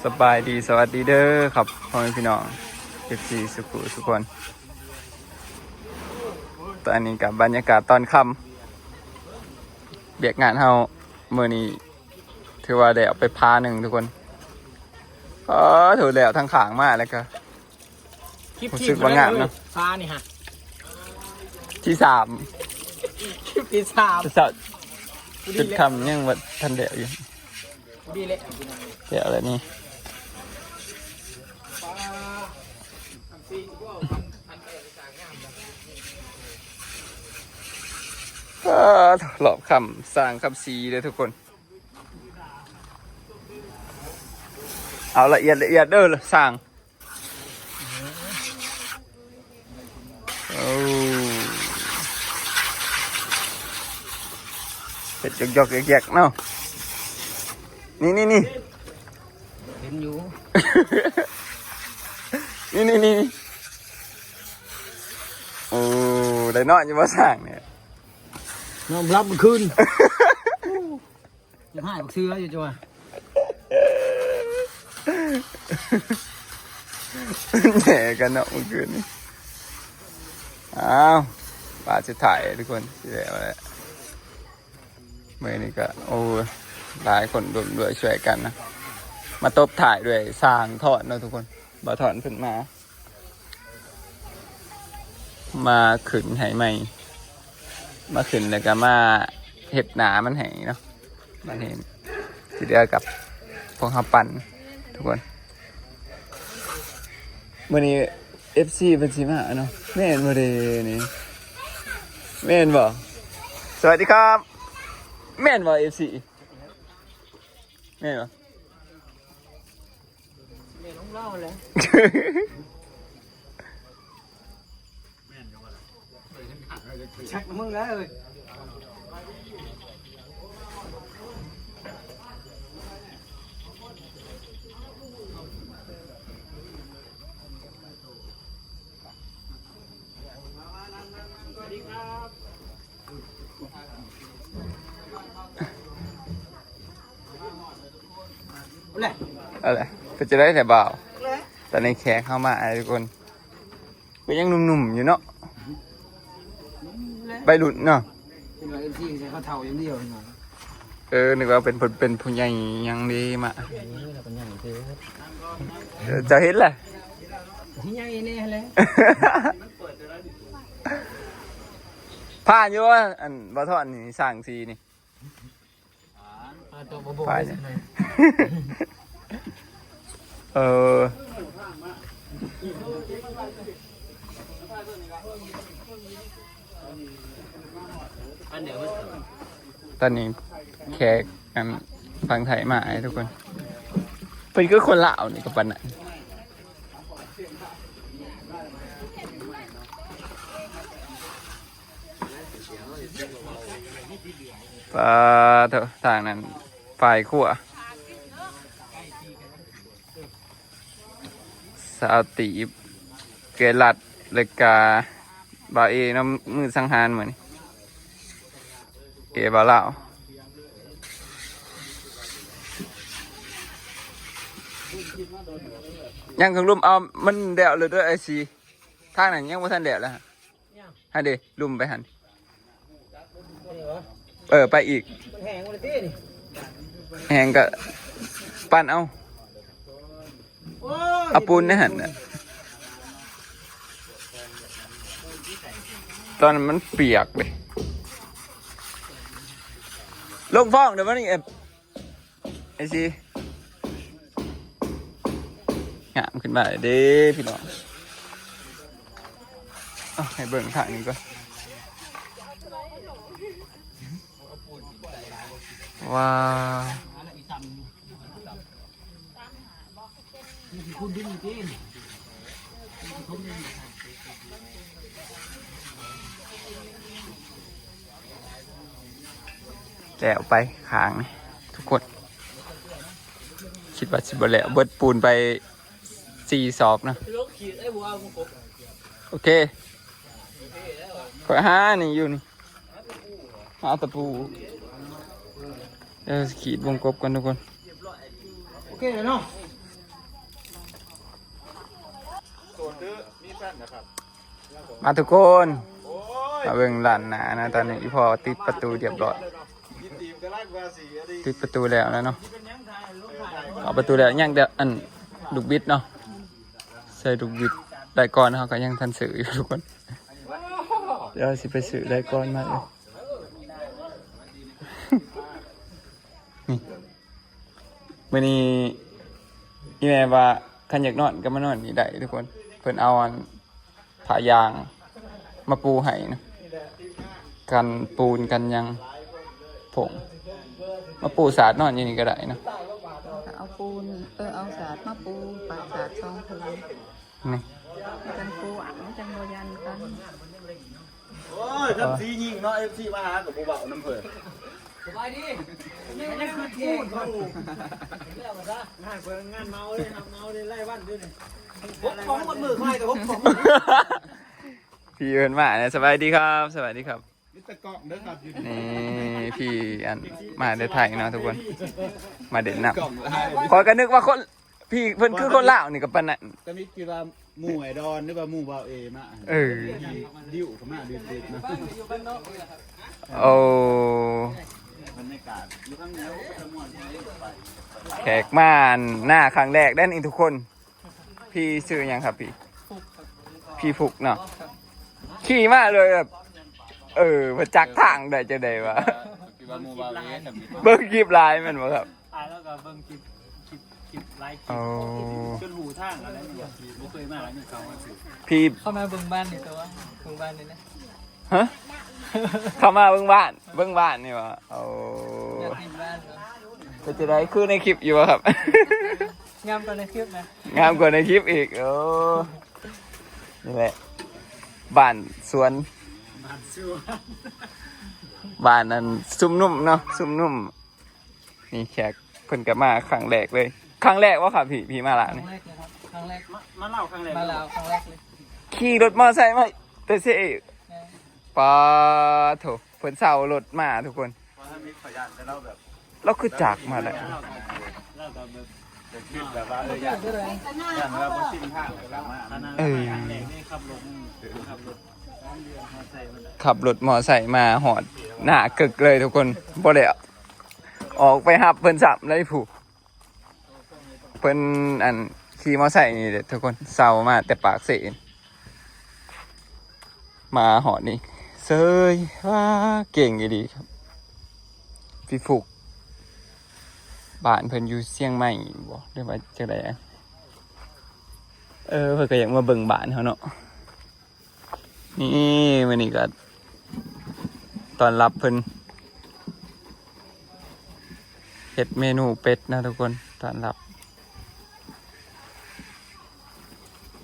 สบายดีสวัสดีเด้อครับพ่อแม่พี่น้องFCสุขุทุกคนตอนนี้กับบรรยากาศตอนค่ำเบียกงานเฮาเมื่อนี้ถือว่าได้เอาไปพาหนึ่งทุกคนถูกแล้วทั้งขางมากแล้วก็รู้สึกว่างานเนาะพานี่ฮะที่สาม คลิปที่สามจุดคำยังว่าทันเดียวอยู่ดีเลยเดี๋ยวอะไรนี่หลอบคำสร้างคำซีเลยทุกคนเอาละเอียดเด้อสร้างเป็ดหยอกแยกเนาะนี่เห็นอยู่ นี่โอ้ได้นอนอยู่ว่าสร้างเนี่ยนอนรับมันขึ้นยังให้บักซื้ออยู่จ้ะแหน่กันเนาะเมื่อคืนนี้อ้าวป่าจะถ่ายทุกคนที่แล้วแหละเมื่อนี้ก็โอ้หลายคนด้วยช่วยกันนะมาตบถ่ายด้วยสร้างถอดเนาะทุกคนบ่ถอนขึ้นมาขึ้นให้ใหม่มาขึ้นแล้วก็มาเห็ดหนามันให้เนาะมันเห็นทีเดียวกับพวกข้าวปั่นทุกคนวันนี้ FC เป็นสิมาเนาะแม่นบ่ได้นี่แม่นบ่สวัสดีครับแม่นบ่ FC แม่นบ่แม่น้องเล่าเลยชักมึงแล้วเลยอะไรก็จะได้แต่เบาแต่ในแขกเข้ามาทุกคนก็ยังหนุ่มๆอยู่เนาะใบหลุดเนาะเป็นว่าที่ใช้ข้าวเท่าอย่างเดียวนึกว่าเป็นผู้ใหญ่ยังดีมาจะเห็นแหละที่ใหญ่แน่เลยผ่านอยู่ว่าอันบะทอนนี่สั่งซีนี่ผ่านเนี่ยตอนนี้แขกฟังไทยมาไอ้ทุกคนเป็นก็คนลาวนี่กับปันน่ะทางนั้นฝ่ายขั้วสาวตีเกลัดเลกาบาเอน้ำมือสังหารเหมือนเอบาลาวยังถึงลุ่มเอามันเดวเลยด้วยไอซีทางนั้นยังไม่ทันเดวแล้วฮะเดลุ่มไปหันไปอีกแหงก็ปั้นเอาปูนในหันน่ะตอนมันเปียกเลยลงฟ้องเดี๋ยวมันนี่ไอซีงามขึ้นมาเด้พี่น้องให้เบิ่งทางนี้ก่อนว้าวแล้วไปขางนี่ทุกคนคิดว่าสิบแล้วเบิดปูนไป4 ศอกนะโอเคขอ5นี่อยู่นี่5 ตะปูขีดวงกบกันทุกคน โอเคเนาะ มาทุกคนมาเบิ่งหลานหนานะตอนนี้อีพอติดประตูเรียบร้อยติดประตูแล้วนะเนาะเอาประตูแล้วยังเดี๋ยวอันลูกบิดเนาะใส่ลูกบิดได้ก่อนเขาก็ยังทันสื่ออยู่ทุกคนเดี๋ยวสิไปสื่อได้ก่อนมาเลยนี่มื้อนี้อีแม่ว่าคันอยากนอนก็มานอนนี่ได้ทุกคนเพิ่นเอาอันผ้ายางมาปูให้นะกันปูนกันยังผงมาปูสาดนอนอย่างนี้ก็ได้นะ เอาปูนเอาสาดมาปูปากสาดซองพื้น นี่ จังปูอ่างจังโบยันกัน โอ้ยทำซียิงเนาะ FC มาหากับผู้เบาน้ำเพิ่น สบายดีนี่มันคือพูดเขาแล้วมาซะงานเพิ่นงานเมาเลยทำเมาเลยไล่วันด้วยนี่ของหมดมือค่อยแต่ผมของ พี่เอิญมาเนี่ยสบายดีครับสวัสดีครับ มิสเตอร์กล้องเด้อครับอยู่ นี่พี่อันมาเดไทยเนาะทุกคนมาเด่นน กล้องลาย ำพอกันนึกว่าคนพี่เพิ่นคือคนลาวนี่กับปานนั้น จะมีกีฬาหมู่ไอดอนหรือว่าหมู่เบาเอมา เออ ดิ้วเข้ามาดิ้วๆนะ โอ้ บรรยากาศอยู่ข้างในก็จะม่วนไป แขกมาหน้าครั้งแรกได้นี่ทุกคน พี่ชื่อหยังครับพี่ฟุกเนาะขี่มาเลยแบบมาจักทางได้จะได้วะ กีฬาหมู่เบาเอน่ะมี เบิ่งคลิปไลน์แมันบ่ครับ ตายแล้วก็เบิ่งคลิปไลฟ์ โอ้ จนหูทางอะไรนี่บ่เคยมาแล้วนี่เขามาสิ พี่ เข้ามาเบิ่งบ้านนี่ตัวเบิ่งบ้านนี่นะ ฮะเข้ามาเบิ่งบ้านนี่วะโอ้ อยากกินบ้านเนาะ ก็จะได้คือในคลิปอยู่อะครับ งามกว่าในคลิปนะ งามกว่าในคลิปอีกโอ้นี่แหละบ้านสวนบ้านนั้นซุ่มนุ่มเนาะซุ่มนุ่มนี่แขกเพิ่นก็มาครั้งแรกเลยครั้งแรกวะครับพี่มาละ ครั้ นี่ งแรกเลยครับครั้งแรก มาเล่าครั้งแรก มาลาวครั้งแรกเลย ขี่รถมอเตอร์ไซค์มาแต่เสียอีกปาโถเพิ่นเสารถมาทุกคน ว่าถ้ามีขยันจะเล่าแบบ เราคือจากมาแล้ว เล่าแบบจะคิดแบบว่าอย่างเราบ่สิ้นทางแล้วมา เออ ครั้งแรกนี่ขับรถขับรถมาใส่มัน ขับรถมอไซค์มาหอดหน้ากึกเลยทุกคนบ่ได้ออกไปหับเพิ่นสับเลยผู้เพิ่นอันขี่มอไซค์นี่เด้อทุกคนเศร้ามาแต่ปากเสนมาหอดนี่เซยว่าเก่งอยู่ดีครับพี่ฟุกบ้านเพิ่นอยู่เชียงใหม่บ่หรือว่าจังได๋เพิ่นก็อยากมาเบิ่งบ้านเฮาเนาะนี่มื้อนี้ก็ตอนรับเพิ่นเฮ็ดเมนูเป็ดนะทุกคนตอนรับ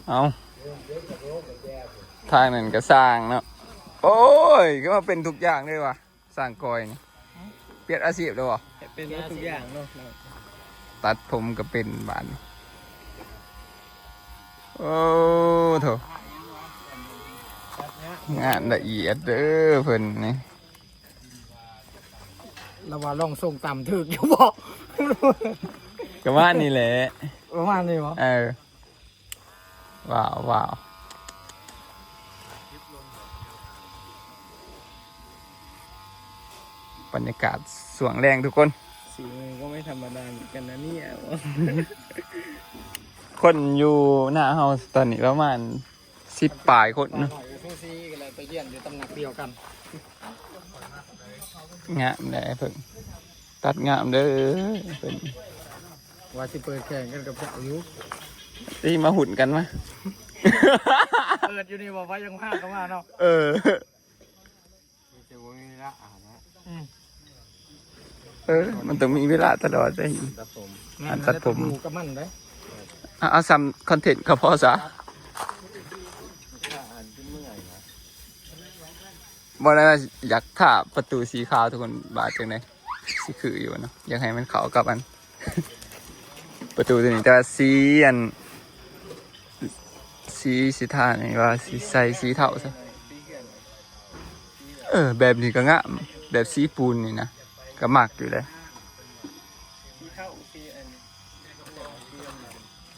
เอาทางนั้นก็สร้างเนาะโอ้ยก็มาเป็นทุกอย่างเลยว่ะสร้างกอยนี่เปลี่ยนอาชีพแล้วบ่ เป็นทุกอย่างเนาะ ตัดผมก็เป็นบ้านโอ้โถงานละเอียดเด้อเพิ่นนี่ เราว่าลองส่งต่ำถึกอยู่บอก ก็ว่านี่แหละ ประมาณนี้วะ ว้าวว้าวบรรยากาศสวงแรงทุกคน สีมือก็ไม่ธรรมดาเหมือนกันนะเนี่ย คนอยู่หน้าเฮาตอนนี้ประมาณ10 ปลายคนเนอะ ซูซีกันเลยไปเยี่ยมอยู่ตำหนักเดียวกัน งามได้เพิ่งตัดงามเด้อเพิ่น ว่าสิเปิดแข่งกันกับเจ้าอยู่ ตีมาหุ่นกันมา เปิดอยู่นี่บอกว่ายังห้าก็มาเนาะ เออ เดี๋ยวมีละอ่านนะ มันต้องมีเวลาตลอดได้ ตัดผม อันตัดผม ดูกับมันได้ เอาซ้ำคอนเทนต์ก็พอซะบอกเลยว่าอยากถ่าประตูสีขาวทุกคนบาดจังเลยสีคืออยู่เนาะอยากให้มันเข้ากับอัน ประตูตัวนี้แต่ว่าสีอันสีท่านี่ว่าสีใสสีเทาซะแบบนี้ก็งามแบบสีปูนนี่นะก็มักอยู่เลย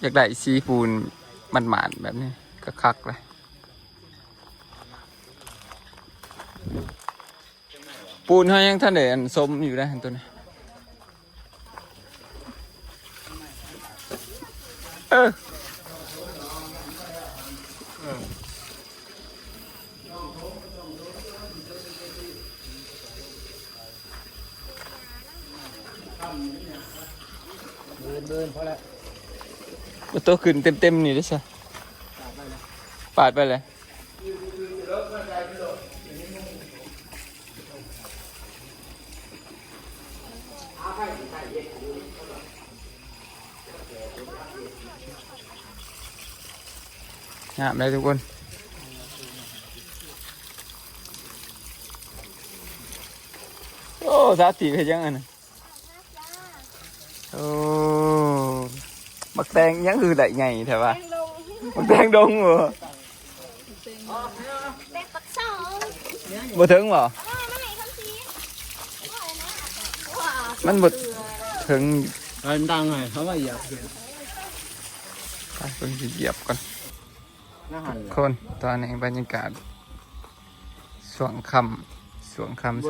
อยากได้สีปูนมันหมานๆแบบนี้ ก็คักเลยปูนเขายังท่านเด่นสมอยู่ได้ตัวนี้เดินพอแล้ว ตัวขึ้นเต็มๆนี่ได้ใช่ปาดไปเลยงามเลยทุกคนโอ้สาธิตเป็นยังไงนะโอ้มักแตงยังคือได้ไงแถวะมักแตงดงเหรอ แบกปักสอง บ่ถึงบ่ ไม่ไหนคำซีว้าว มันบ่ถึง มันดังไงเขาว่าอย่า ไปเพิ่นสิเหยียบก่อน น่าหัน คนตอนนี้บรรยากาศสวงค่ำส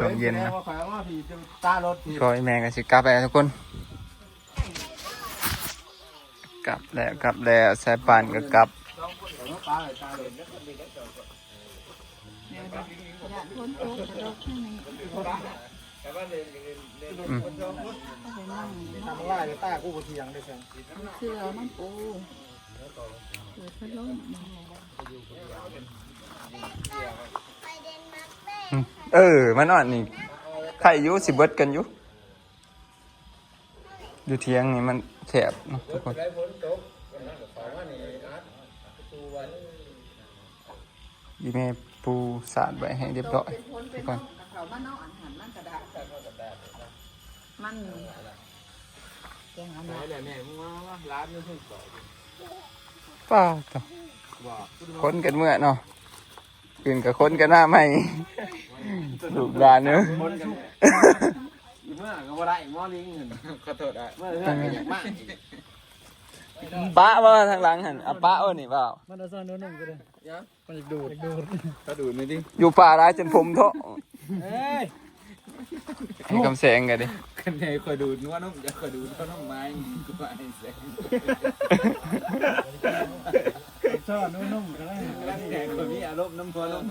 วงเย็นนะ ว่าขายว่าพี่ตารถพี่ ก็แม่ก็สิกลับแล้วทุกคนกลับแล้วสายป่านก็กลับ ตาเลยตาเลย เดี๋ยวอยากพ้นตกกระดกข้างในเอาไปนั่ง ทำว่าเลยตากูเทียงได้จัง เสื้อน้ำปูเปิดพัดลม ไปเดนมาร์กแม่ มานอนนี่ใครอยู่สิเบิดกันอยู่อยู่เที่ยงนี่มันแคบเนาะทุกคนอีเมปูสาดไว้ให้เรียบร้อยทุกคน เขามานอนหันมันกระดาษมันแกงอัน ไหน นั้น แหละแม่มึงว่าร้านนึงเพิ่งต่อ ป้าต่อ ว่า คนกันเมื่อเนาะอื่นกับคนกันหน้าใหม่ลูกหลานเนอะ คนกันเมื่อก็ว่าได้มอลิงเห็นขอโทษอ่ะเมื่อเรื่องอย่างมาก ป้าว่าทางหลังหันอ่ะป้าว่านี่เปล่า มันจะซ่อนนุ่มก็ได้ยังมันจะดูดก็ดูดไม่ดิ อยู่ป่าร้ายจนผมเถาะ เอ้ย ให้คำแสงกันดิ กันไหนคอยดูดนัวนุ่มจะคอยดูดเขานุ่มไม้กูว่าไอ้แสงชอบนุ่มๆก็ได้แขกคนนี้อารมณ์น้ำพอนุ่ม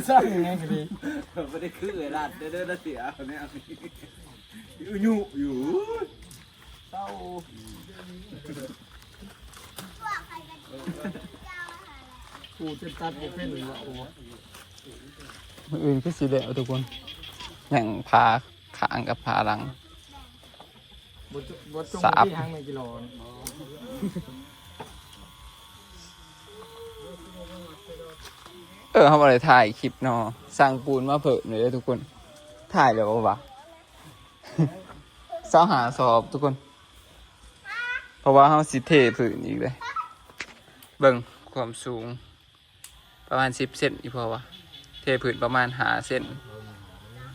สร้างยังไงกันดีไม่ได้คือเลยลาดเด้อเสียคนนี้อยู่เศร้า กูจะตัดเป็นหรือว่าโอ้ มืออื่นก็สีแดงทุกคนอย่างพาขางกับพาหลัง บดจงที่ทางในกิโล เขาบอกเลยถ่ายคลิปเนาะสร้างปูนมาเพิ่มเลยเด้อทุกคนถ่ายแล้ววะ เศร้าหาสอบทุกคน เพราะว่าเขาสิเทผืนอีกเลยเบิ่งความสูง ประมาณ10 เซนอีพอวะเทผืนประมาณ5 เซน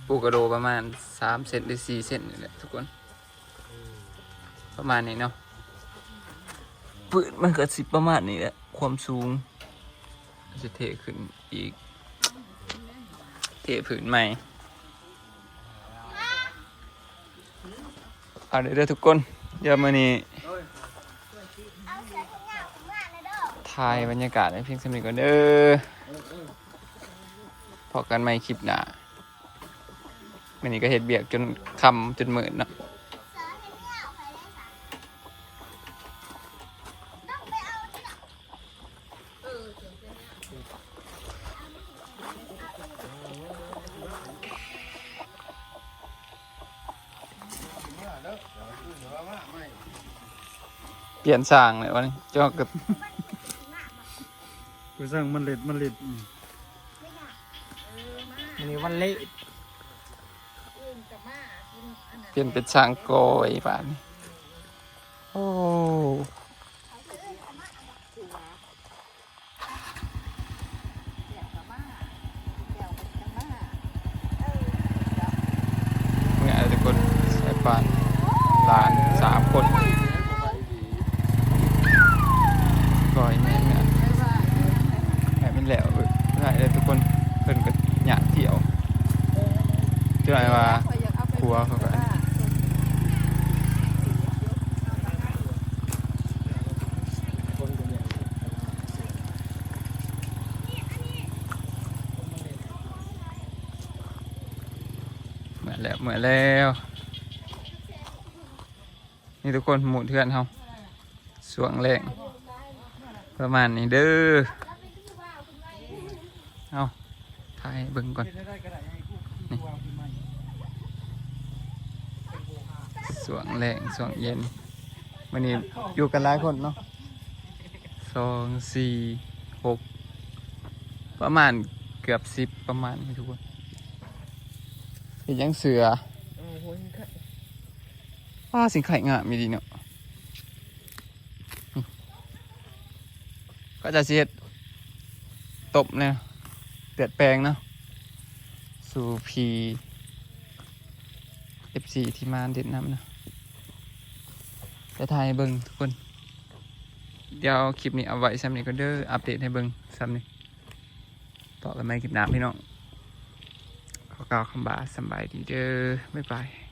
ปูกระโดประมาณ3 เซนหรือ4 เซนนี่แหละทุกคน ประมาณนี้เนาะผืนมันก็สิประมาณนี้แหละความสูงจะเทขึ้นอีก เทผืนใหม่เอาเด้อทุกคนเดี๋ยวมื้อนี้ เอาเสือทุกอย่างของงานเลยเด้อ ถ่ายบรรยากาศให้เพียงสำนึกก่อนเด้อพอกันใหม่คลิปหน้ามื้อนี้ก็เฮ็ดเบียกจนค่ำจนมื้อเนาะ เสือเห็นเงาใครได้สักต้องไปเอาที่ไหน เปลี่ยนสร้างเลยวันนี้จอกกับ กูสั่งมันเล็ดอันนี้วันเละ เปลี่ยนเป็นสร้างโกยป่านนี้โอ้เนี่ยทุกคนสายป่าน โอ้ ลาน3 คนก่อยแม่เนี่ยให้มันแล้วได้เลยทุกคนเพิ่นก็หยาเที่ยวเจ้าไหนว่าครัวเขาก็เหมือนแล้วนี่ทุกคนหมู่เทือนเฮาสวงแรงประมาณนี้เด้อเอาถ่ายเบิ่งก่อนนี่สวงแรงสวงเย็นวันนี้อยู่กันหลายคนเนาะ2 4 6ประมาณเกือบ10ประมาณนี้ทุกคนเห็นยังเสือสิงไข่งะมีดีเนาะก็จะเสียดตบเนี่ยเปลี่ยนแปลงเนาะสู่พี FC ที่มาเด็ดน้ำนะจะถ่ายให้เบิ่งทุกคนเดี๋ยวคลิปนี้เอาไว้ซ้ำนี้ก็เด้ออัปเดตให้เบิ่งซ้ำนี้ต่อกันใหม่คลิปหน้าพี่น้องขอกล่าวคำบาสบายดีเด้อบ๊ายบาย